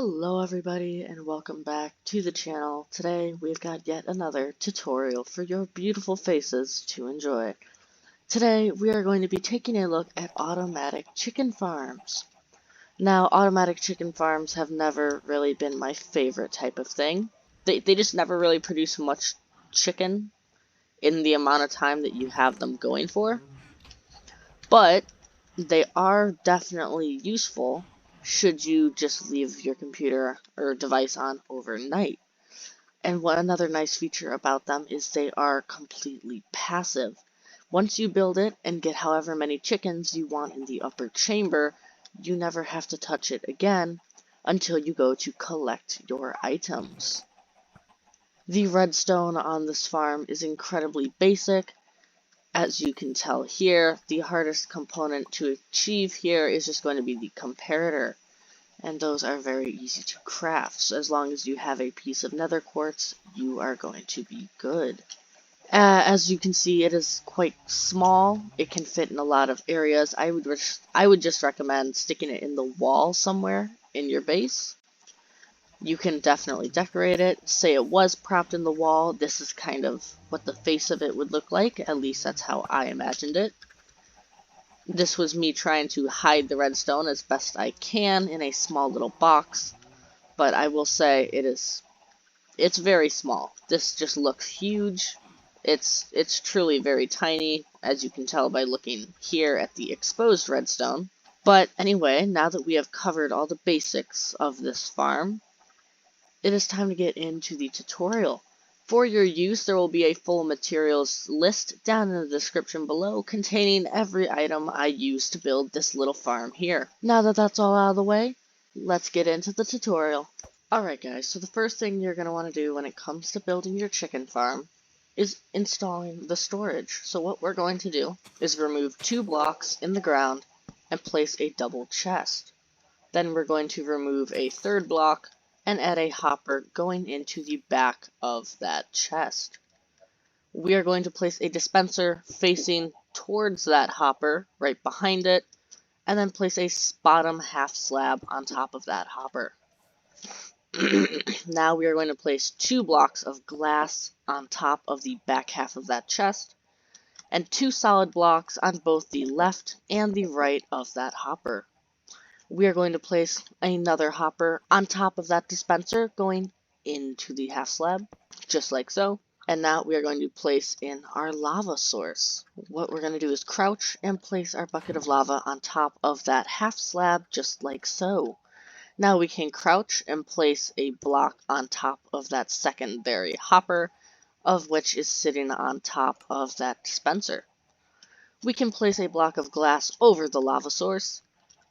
Hello everybody and welcome back to the channel. Today we've got yet another tutorial for your beautiful faces to enjoy. Today we are going to be taking a look at automatic chicken farms. Now automatic chicken farms have never really been my favorite type of thing. They just never really produce much chicken in the amount of time that you have them going for. But they are definitely useful should you just leave your computer or device on overnight. And another nice feature about them is they are completely passive. Once you build it and get however many chickens you want in the upper chamber, you never have to touch it again until you go to collect your items. The redstone on this farm is incredibly basic. As you can tell here, the hardest component to achieve here is just going to be the comparator. And those are very easy to craft. So as long as you have a piece of nether quartz, you are going to be good. As you can see, it is quite small. It can fit in a lot of areas. I would just recommend sticking it in the wall somewhere in your base. You can definitely decorate it. Say it was propped in the wall. This is kind of what the face of it would look like. At least that's how I imagined it. This was me trying to hide the redstone as best I can in a small little box. But I will say it's very small. This just looks huge. It's truly very tiny, as you can tell by looking here at the exposed redstone. But anyway, now that we have covered all the basics of this farm, it is time to get into the tutorial. For your use, there will be a full materials list down in the description below containing every item I used to build this little farm here. Now that that's all out of the way, let's get into the tutorial. Alright guys, so the first thing you're going to want to do when it comes to building your chicken farm is installing the storage. So what we're going to do is remove 2 blocks in the ground and place a double chest. Then we're going to remove a 3rd block and add a hopper going into the back of that chest. We are going to place a dispenser facing towards that hopper, right behind it, and then place a bottom half slab on top of that hopper. Now we are going to place 2 blocks of glass on top of the back half of that chest, and 2 solid blocks on both the left and the right of that hopper. We are going to place another hopper on top of that dispenser going into the half slab, just like so. And now we are going to place in our lava source. What we're going to do is crouch and place our bucket of lava on top of that half slab, just like so. Now we can crouch and place a block on top of that secondary hopper, of which is sitting on top of that dispenser. We can place a block of glass over the lava source,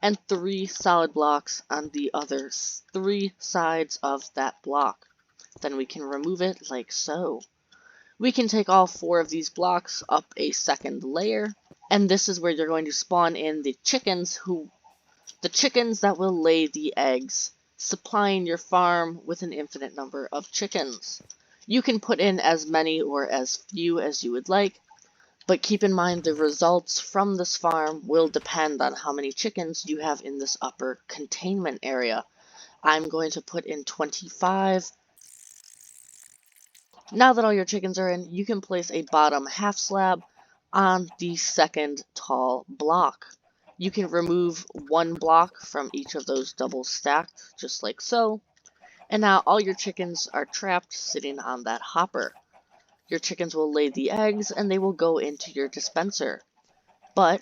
and 3 solid blocks on the other 3 sides of that block. Then we can remove it like so. We can take all 4 of these blocks up a second layer, and this is where you're going to spawn in the chickens that will lay the eggs, supplying your farm with an infinite number of chickens. You can put in as many or as few as you would like, but keep in mind the results from this farm will depend on how many chickens you have in this upper containment area. I'm going to put in 25. Now that all your chickens are in, you can place a bottom half slab on the second tall block. You can remove 1 block from each of those double stacked, just like so. And now all your chickens are trapped sitting on that hopper. Your chickens will lay the eggs and they will go into your dispenser. But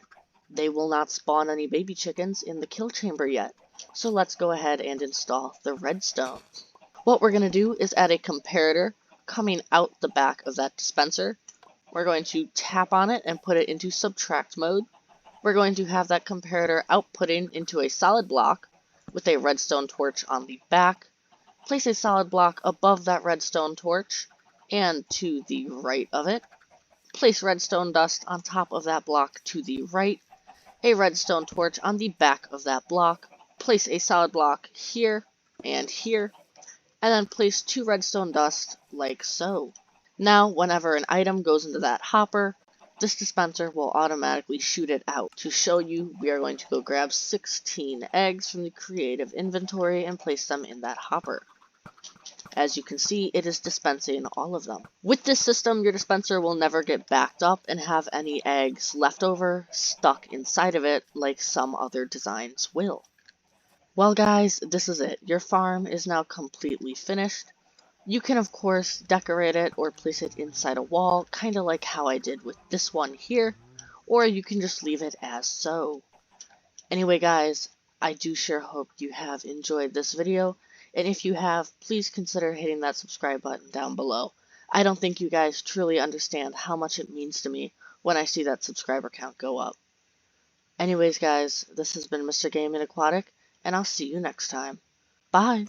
they will not spawn any baby chickens in the kill chamber yet. So let's go ahead and install the redstone. What we're going to do is add a comparator coming out the back of that dispenser. We're going to tap on it and put it into subtract mode. We're going to have that comparator outputting into a solid block with a redstone torch on the back. Place a solid block above that redstone torch and to the right of it. Place redstone dust on top of that block to the right. A redstone torch on the back of that block. Place a solid block here and here. And then place 2 redstone dust like so. Now, whenever an item goes into that hopper, this dispenser will automatically shoot it out. To show you, we are going to go grab 16 eggs from the creative inventory and place them in that hopper. As you can see, it is dispensing all of them. With this system, your dispenser will never get backed up and have any eggs left over stuck inside of it like some other designs will. Well guys, this is it. Your farm is now completely finished. You can of course decorate it or place it inside a wall, kind of like how I did with this one here, or you can just leave it as so. Anyway guys, I do sure hope you have enjoyed this video, and if you have, please consider hitting that subscribe button down below. I don't think you guys truly understand how much it means to me when I see that subscriber count go up. Anyways guys, this has been Mr. Game and Aquatic, and I'll see you next time. Bye!